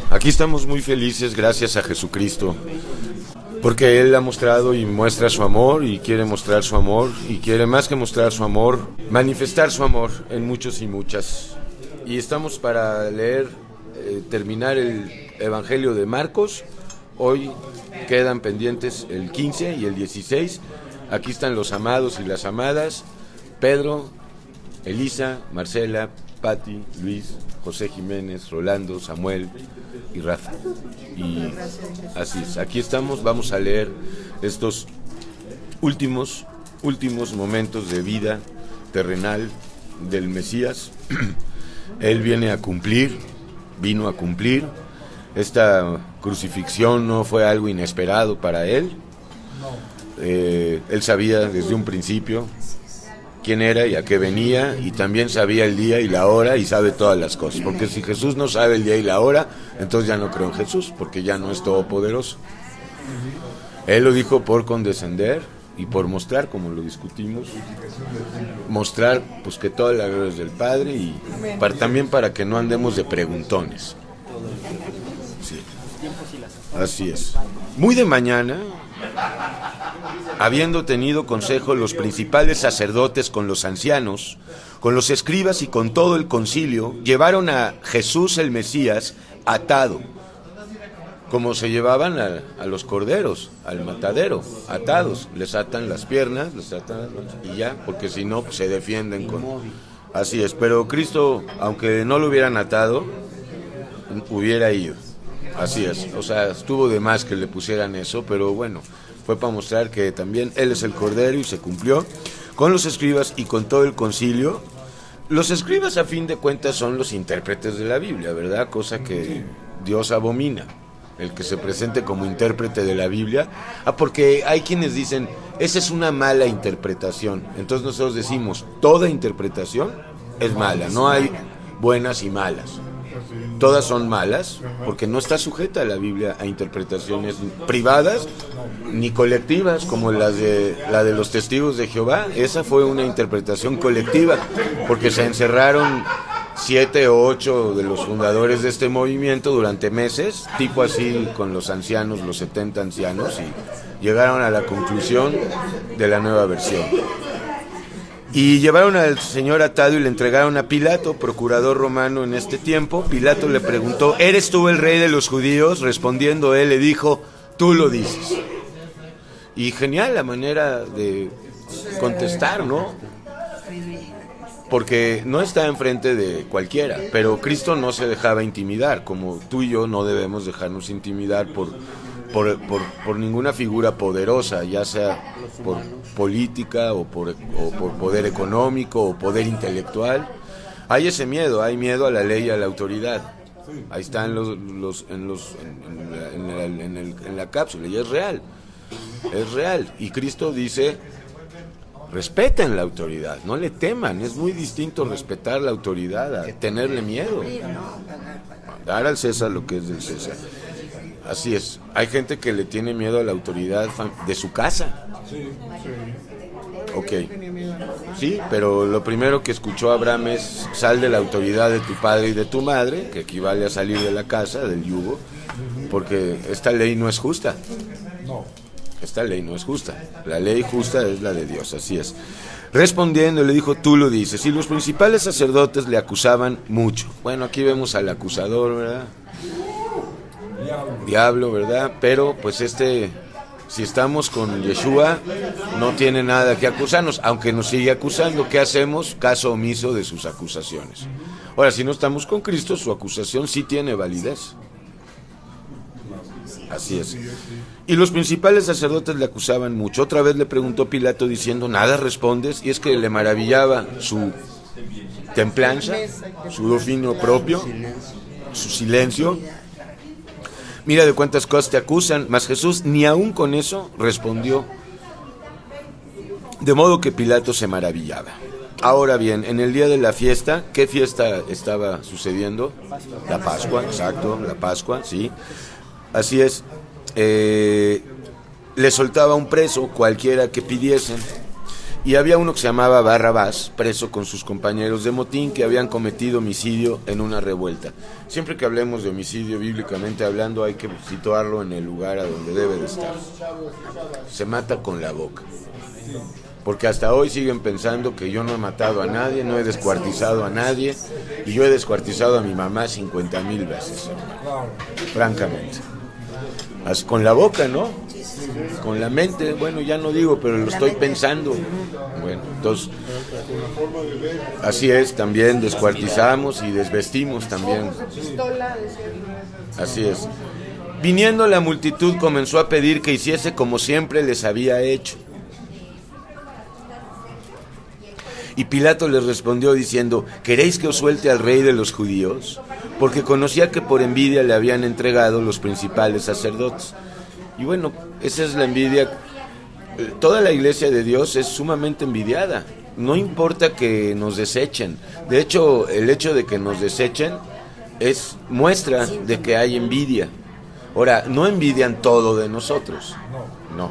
Aquí estamos muy felices gracias a Jesucristo, porque Él ha mostrado y muestra su amor y quiere mostrar su amor y quiere más que mostrar su amor, manifestar su amor en muchos y muchas. Y estamos para leer, terminar el Evangelio de Marcos. Hoy quedan pendientes el 15 y el 16. Aquí están los amados y las amadas: Pedro, Elisa, Marcela, Pati, Luis, José Jiménez, Rolando, Samuel y Rafa. Y así es, aquí estamos, vamos a leer estos últimos momentos de vida terrenal del Mesías. Él vino a cumplir. Esta crucifixión no fue algo inesperado para él. Él sabía desde un principio quién era y a qué venía, y también sabía el día y la hora y sabe todas las cosas, porque si Jesús no sabe el día y la hora, entonces ya no creo en Jesús, porque ya no es todopoderoso. Él lo dijo por condescender y por mostrar, como lo discutimos, mostrar pues que toda la gloria es del Padre, y también para que no andemos de preguntones. Sí. Así es. Muy de mañana, habiendo tenido consejo los principales sacerdotes con los ancianos, con los escribas y con todo el concilio, llevaron a Jesús el Mesías atado, como se llevaban a los corderos, al matadero, atados. Les atan las piernas, y ya, porque si no, pues, se defienden con... Así es, pero Cristo, aunque no lo hubieran atado, hubiera ido. Así es, o sea, estuvo de más que le pusieran eso, pero bueno, fue para mostrar que también Él es el Cordero, y se cumplió con los escribas y con todo el concilio. Los escribas, a fin de cuentas, son los intérpretes de la Biblia, ¿verdad? Cosa que Dios abomina, el que se presente como intérprete de la Biblia. Porque hay quienes dicen, esa es una mala interpretación. Entonces nosotros decimos, toda interpretación es mala, no hay buenas y malas. Todas son malas, porque no está sujeta la Biblia a interpretaciones privadas ni colectivas, como la de los testigos de Jehová. Esa fue una interpretación colectiva, porque se encerraron 7 o 8 de los fundadores de este movimiento durante meses, tipo así con los ancianos, los 70 ancianos, y llegaron a la conclusión de la nueva versión. Y llevaron al Señor atado y le entregaron a Pilato, procurador romano en este tiempo. Pilato le preguntó, ¿eres tú el rey de los judíos? Respondiendo él, le dijo, tú lo dices. Y genial la manera de contestar, ¿no? Porque no está enfrente de cualquiera, pero Cristo no se dejaba intimidar, como tú y yo no debemos dejarnos intimidar por ninguna figura poderosa, ya sea por política o por poder económico o poder intelectual. Hay ese miedo, hay miedo a la ley y a la autoridad. Ahí están en la cápsula, y es real. Y Cristo dice, respeten la autoridad, no le teman. Es muy distinto respetar la autoridad a tenerle miedo. Dar al César lo que es del César. Así es, hay gente que le tiene miedo a la autoridad de su casa. Ok, sí, pero lo primero que escuchó Abraham es, sal de la autoridad de tu padre y de tu madre, que equivale a salir de la casa, del yugo, porque esta ley no es justa. Esta ley no es justa, la ley justa es la de Dios, así es. Respondiendo le dijo, tú lo dices. Y los principales sacerdotes le acusaban mucho. Bueno, aquí vemos al acusador, ¿verdad? Diablo, ¿verdad? Pero pues si estamos con Yeshua, no tiene nada que acusarnos, aunque nos sigue acusando. ¿Qué hacemos? Caso omiso de sus acusaciones. Ahora, si no estamos con Cristo, su acusación sí tiene validez. Así es. Y los principales sacerdotes le acusaban mucho. Otra vez le preguntó Pilato diciendo, ¿nada respondes? Y es que le maravillaba su templanza, su dominio propio, su silencio. Mira de cuántas cosas te acusan, mas Jesús ni aún con eso respondió. De modo que Pilato se maravillaba. Ahora bien, en el día de la fiesta, ¿qué fiesta estaba sucediendo? La Pascua, exacto, la Pascua, sí. Así es. Le soltaba un preso, cualquiera que pidiesen. Y había uno que se llamaba Barrabás, preso con sus compañeros de motín que habían cometido homicidio en una revuelta. Siempre que hablemos de homicidio, bíblicamente hablando, hay que situarlo en el lugar a donde debe de estar. Se mata con la boca. Porque hasta hoy siguen pensando que yo no he matado a nadie, no he descuartizado a nadie, y yo he descuartizado a mi mamá 50,000 veces, hermano. Francamente. Así, con la boca, ¿no? Con la mente, bueno, ya no digo, pero lo estoy pensando. Bueno, entonces, así es, también descuartizamos y desvestimos también. Así es. Viniendo la multitud comenzó a pedir que hiciese como siempre les había hecho. Y Pilato les respondió diciendo: ¿queréis que os suelte al rey de los judíos? Porque conocía que por envidia le habían entregado los principales sacerdotes. Y bueno, esa es la envidia. Toda la iglesia de Dios es sumamente envidiada. No importa que nos desechen. De hecho, el hecho de que nos desechen es muestra de que hay envidia. Ahora, no envidian todo de nosotros. No.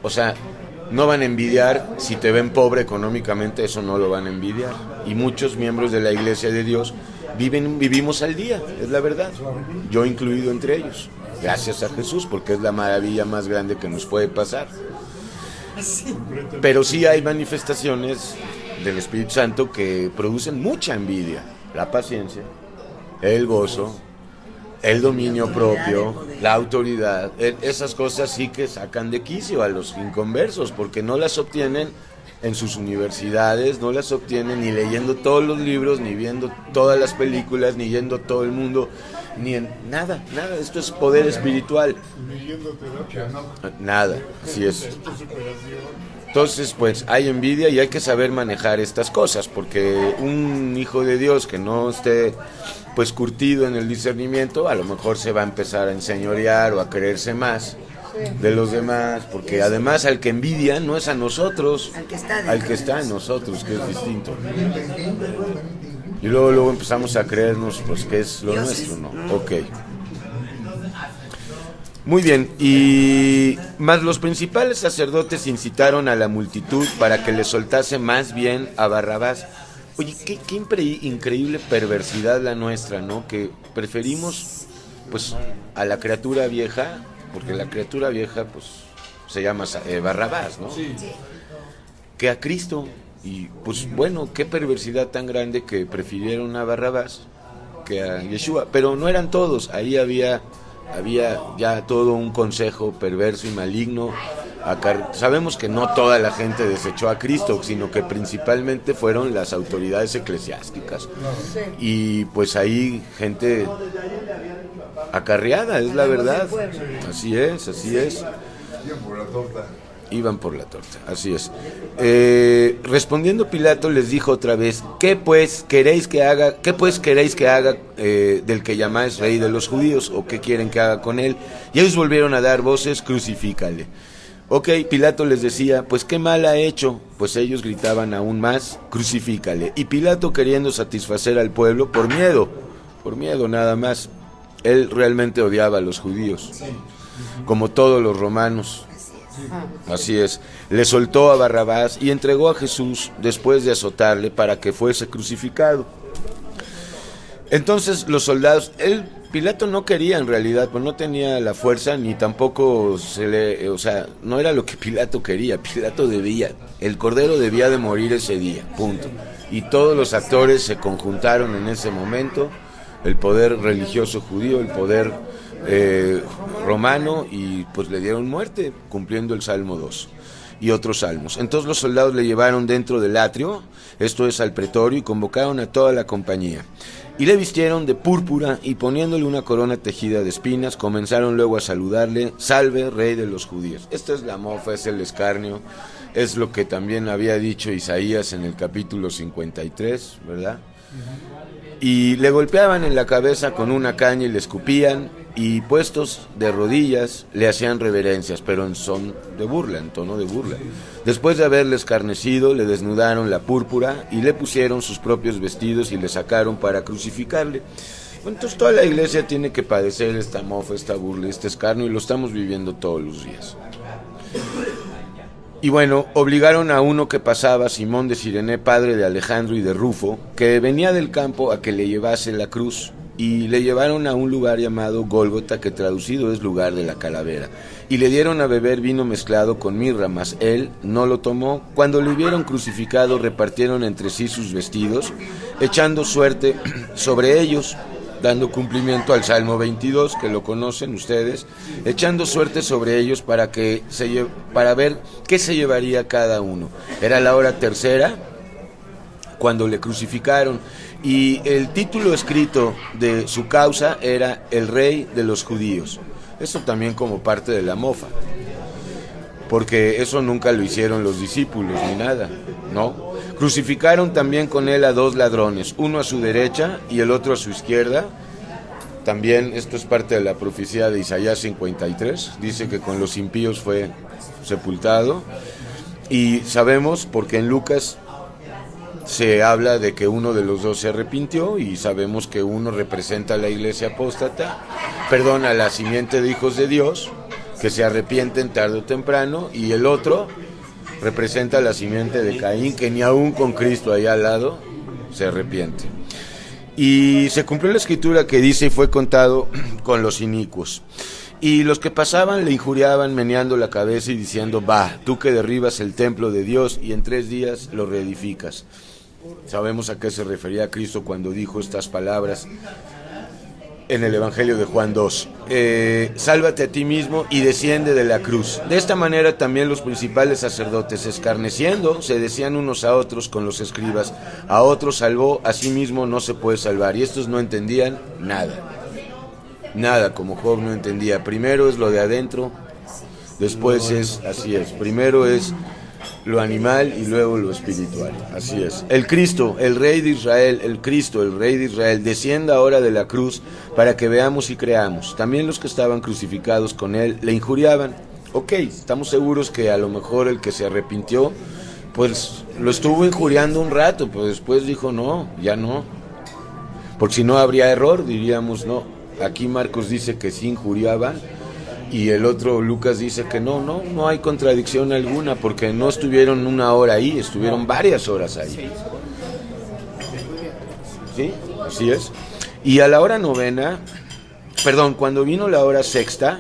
O sea, no van a envidiar si te ven pobre económicamente, eso no lo van a envidiar. Y muchos miembros de la iglesia de Dios vivimos al día, es la verdad. Yo incluido entre ellos. Gracias a Jesús, porque es la maravilla más grande que nos puede pasar. Pero sí hay manifestaciones del Espíritu Santo que producen mucha envidia. La paciencia, el gozo, el dominio propio, la autoridad. Esas cosas sí que sacan de quicio a los inconversos, porque no las obtienen en sus universidades, no las obtienen ni leyendo todos los libros, ni viendo todas las películas, ni yendo todo el mundo, ni en nada. Esto es poder espiritual. Nada, así es. Entonces, pues hay envidia y hay que saber manejar estas cosas, porque un hijo de Dios que no esté pues curtido en el discernimiento, a lo mejor se va a empezar a enseñorear o a creerse más de los demás, porque además al que envidia no es a nosotros, al que está en nosotros, que es distinto. Y luego empezamos a creernos pues que es lo nuestro, ¿no? Ok. Muy bien, y más los principales sacerdotes incitaron a la multitud para que le soltase más bien a Barrabás. Oye, qué increíble perversidad la nuestra, ¿no? Que preferimos pues a la criatura vieja, porque la criatura vieja pues se llama Barrabás, ¿no? Sí. Que a Cristo. Y pues bueno, qué perversidad tan grande que prefirieron a Barrabás que a Yeshua. Pero no eran todos, ahí había ya todo un consejo perverso y maligno. Sabemos que no toda la gente desechó a Cristo, sino que principalmente fueron las autoridades eclesiásticas. Y pues ahí gente acarreada, es la verdad. Así es. Iban por la torta, así es. Respondiendo Pilato les dijo otra vez: ¿Qué pues queréis que haga del que llamáis rey de los judíos? ¿O qué quieren que haga con él? Y ellos volvieron a dar voces: crucifícale. Ok, Pilato les decía: pues qué mal ha hecho. Pues ellos gritaban aún más: crucifícale. Y Pilato, queriendo satisfacer al pueblo, por miedo nada más, él realmente odiaba a los judíos, como todos los romanos. Así es, le soltó a Barrabás y entregó a Jesús después de azotarle para que fuese crucificado. Entonces los soldados, Pilato no quería en realidad, pues no tenía la fuerza ni tampoco no era lo que Pilato quería. Pilato el cordero debía de morir ese día, punto. Y todos los actores se conjuntaron en ese momento, el poder religioso judío, el poder romano, y pues le dieron muerte cumpliendo el Salmo 2 y otros salmos. Entonces los soldados le llevaron dentro del atrio, esto es al pretorio, y convocaron a toda la compañía y le vistieron de púrpura y poniéndole una corona tejida de espinas comenzaron luego a saludarle: salve, rey de los judíos. Esta es la mofa, es el escarnio, es lo que también había dicho Isaías en el capítulo 53, ¿verdad? Y le golpeaban en la cabeza con una caña y le escupían, y puestos de rodillas le hacían reverencias, pero en son de burla, en tono de burla. Después de haberle escarnecido, le desnudaron la púrpura y le pusieron sus propios vestidos y le sacaron para crucificarle. Bueno, entonces toda la iglesia tiene que padecer esta mofa, esta burla, este escarnio, y lo estamos viviendo todos los días. Y bueno, obligaron a uno que pasaba, Simón de Cirene, padre de Alejandro y de Rufo, que venía del campo, a que le llevase la cruz, y le llevaron a un lugar llamado Gólgota, que traducido es lugar de la calavera, y le dieron a beber vino mezclado con mirra, mas él no lo tomó. Cuando le vieron crucificado, repartieron entre sí sus vestidos, echando suerte sobre ellos, dando cumplimiento al Salmo 22, que lo conocen ustedes, echando suerte sobre ellos para ver qué se llevaría cada uno. Era la hora tercera cuando le crucificaron, y el título escrito de su causa era El Rey de los Judíos. Esto también como parte de la mofa, porque eso nunca lo hicieron los discípulos ni nada, ¿no? Crucificaron también con él a 2 ladrones, uno a su derecha y el otro a su izquierda. También esto es parte de la profecía de Isaías 53, dice que con los impíos fue sepultado, y sabemos porque en Lucas se habla de que uno de los dos se arrepintió, y sabemos que uno representa a la iglesia apóstata, a la simiente de hijos de Dios, que se arrepienten tarde o temprano, y el otro representa a la simiente de Caín, que ni aún con Cristo ahí al lado se arrepiente. Y se cumplió la escritura que dice: y fue contado con los inicuos. Y los que pasaban le injuriaban, meneando la cabeza y diciendo: va, tú que derribas el templo de Dios y en 3 días lo reedificas. Sabemos a qué se refería Cristo cuando dijo estas palabras en el Evangelio de Juan 2. Sálvate a ti mismo y desciende de la cruz. De esta manera también los principales sacerdotes, escarneciendo, se decían unos a otros con los escribas: a otros salvó, a sí mismo no se puede salvar. Y estos no entendían nada, como Job no entendía. Primero es lo de adentro, después primero es lo animal y luego lo espiritual. Así es. El Cristo, el Rey de Israel, descienda ahora de la cruz para que veamos y creamos. También los que estaban crucificados con él le injuriaban. Ok, estamos seguros que a lo mejor el que se arrepintió, pues lo estuvo injuriando un rato, pero después dijo: no, ya no. Porque si no habría error, diríamos no. Aquí Marcos dice que sí injuriaban, y el otro Lucas dice que no hay contradicción alguna, porque no estuvieron 1 hora ahí, estuvieron varias horas ahí. ¿Sí? Así es. Y a la hora novena, cuando vino la hora sexta,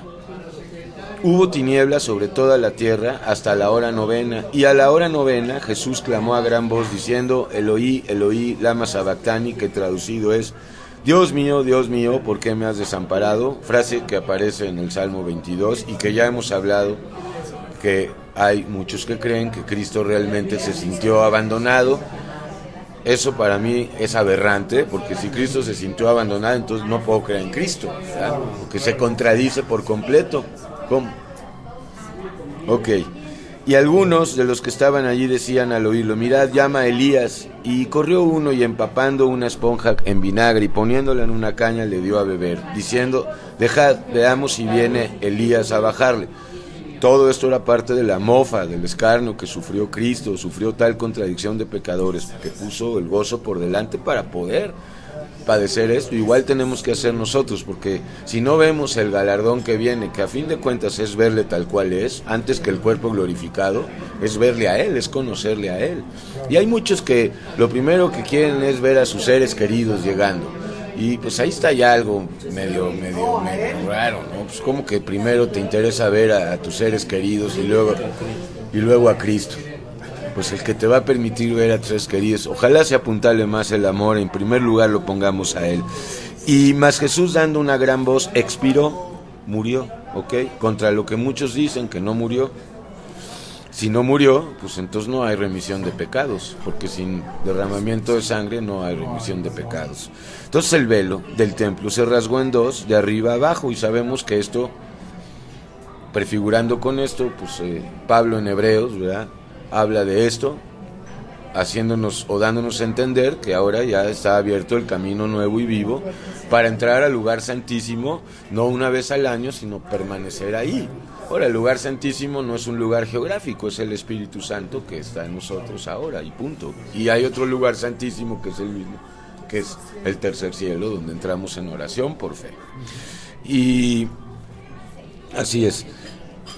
hubo tinieblas sobre toda la tierra hasta la hora novena. Y a la hora novena Jesús clamó a gran voz diciendo: Eloí, Eloí, lama sabactani, que traducido es: Dios mío, ¿por qué me has desamparado? Frase que aparece en el Salmo 22 y que ya hemos hablado, que hay muchos que creen que Cristo realmente se sintió abandonado. Eso para mí es aberrante, porque si Cristo se sintió abandonado, entonces no puedo creer en Cristo, ¿verdad? Porque se contradice por completo. ¿Cómo? Ok. Y algunos de los que estaban allí decían al oírlo: mirad, llama a Elías. Y corrió uno y empapando una esponja en vinagre y poniéndola en una caña le dio a beber, diciendo: dejad, veamos si viene Elías a bajarle. Todo esto era parte de la mofa, del escarnio que sufrió Cristo, sufrió tal contradicción de pecadores, que puso el gozo por delante para poder padecer esto. Igual tenemos que hacer nosotros, porque si no vemos el galardón que viene, que a fin de cuentas es verle tal cual es, antes que el cuerpo glorificado, es verle a Él, es conocerle a Él. Y hay muchos que lo primero que quieren es ver a sus seres queridos llegando, y pues ahí está ya algo medio raro, ¿no? Pues como que primero te interesa ver a tus seres queridos y luego a Cristo. Pues el que te va a permitir ver a tus seres queridos, ojalá se apuntale más el amor, en primer lugar lo pongamos a Él. Y más Jesús, dando una gran voz, expiró, murió, ¿ok? Contra lo que muchos dicen que no murió. Si no murió, pues entonces no hay remisión de pecados, porque sin derramamiento de sangre no hay remisión de pecados. Entonces el velo del templo se rasgó en 2, de arriba a abajo, y sabemos que esto, prefigurando con esto, pues Pablo en Hebreos, ¿verdad?, habla de esto, haciéndonos o dándonos a entender que ahora ya está abierto el camino nuevo y vivo para entrar al lugar santísimo, no una vez al año, sino permanecer ahí. Ahora, el lugar santísimo no es un lugar geográfico, es el Espíritu Santo que está en nosotros ahora, y punto. Y hay otro lugar santísimo que es el mismo, que es el tercer cielo, donde entramos en oración por fe. Y así es.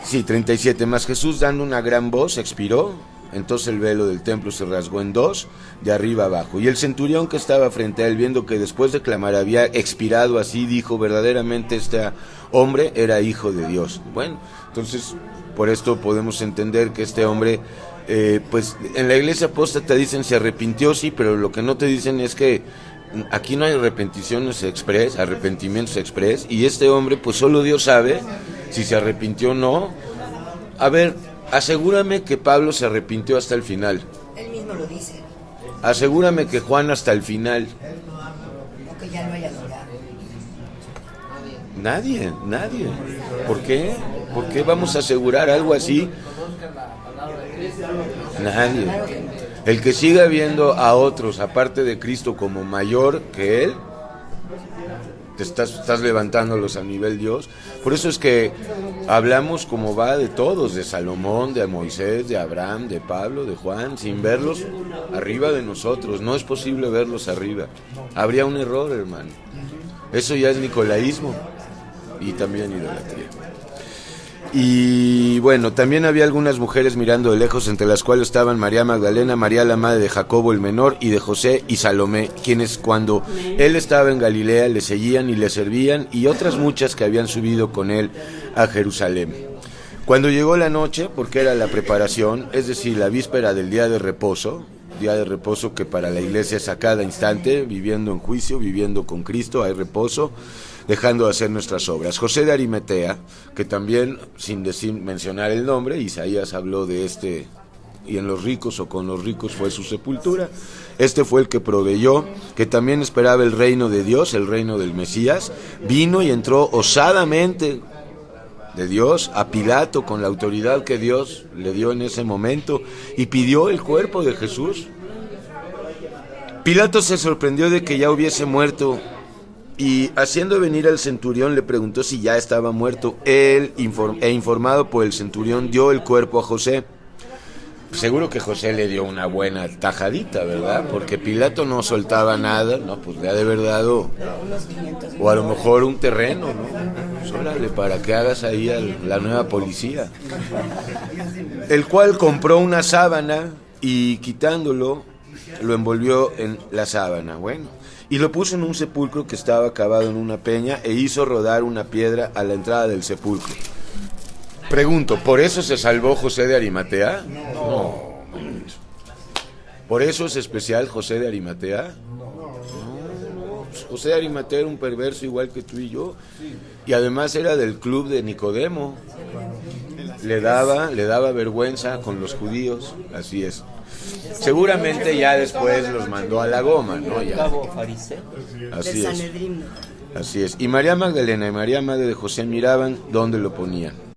Sí, 37. Más Jesús, dando una gran voz, expiró. Entonces el velo del templo se rasgó en dos, de arriba abajo. Y el centurión que estaba frente a él, viendo que después de clamar había expirado así, dijo, verdaderamente este hombre era hijo de Dios. Bueno, entonces por esto podemos entender que este hombre, pues en la iglesia apóstata dicen se arrepintió, sí, pero lo que no te dicen es que aquí no hay arrepentimientos express, y este hombre, pues solo Dios sabe si se arrepintió o no. A ver, asegúrame que Pablo se arrepintió hasta el final. Él mismo lo dice. Asegúrame que Juan hasta el final. O que ya lo haya adorado. Nadie. ¿Por qué? ¿Por qué vamos a asegurar algo así? Nadie. El que siga viendo a otros, aparte de Cristo, como mayor que él, te estás levantándolos a nivel Dios. Por eso es que hablamos como va de todos, de Salomón, de Moisés, de Abraham, de Pablo, de Juan, sin verlos arriba de nosotros. No es posible verlos arriba. Habría un error, hermano. Eso ya es nicolaísmo y también idolatría. Y bueno, también había algunas mujeres mirando de lejos, entre las cuales estaban María Magdalena, María la madre de Jacobo el menor y de José y Salomé, quienes cuando él estaba en Galilea le seguían y le servían, y otras muchas que habían subido con él a Jerusalén. Cuando llegó la noche, porque era la preparación, es decir, la víspera del día de reposo que para la iglesia es a cada instante, viviendo en juicio, viviendo con Cristo, hay reposo, dejando de hacer nuestras obras. José de Arimatea, que también, sin mencionar el nombre, Isaías habló de este, y en los ricos o con los ricos fue su sepultura. Este fue el que proveyó, que también esperaba el reino de Dios, el reino del Mesías, vino y entró osadamente de Dios a Pilato con la autoridad que Dios le dio en ese momento y pidió el cuerpo de Jesús. Pilato se sorprendió de que ya hubiese muerto, y haciendo venir al centurión le preguntó si ya estaba muerto. Él, informado por el centurión, dio el cuerpo a José. Seguro que José le dio una buena tajadita, ¿verdad? Porque Pilato no soltaba nada, no, pues le ha de haber dado, o a lo mejor un terreno, ¿no? Pues órale, para que hagas ahí la nueva policía. El cual compró una sábana y quitándolo, lo envolvió en la sábana, bueno, y lo puso en un sepulcro que estaba cavado en una peña e hizo rodar una piedra a la entrada del sepulcro. Pregunto, ¿por eso se salvó José de Arimatea? No. ¿Por eso es especial José de Arimatea? No. José de Arimatea era un perverso igual que tú y yo, y además era del club de Nicodemo. Le daba vergüenza con los judíos, así es. Seguramente ya después los mandó a la goma, ¿no? Ya. Así es. Así es. Y María Magdalena y María madre de José miraban dónde lo ponían.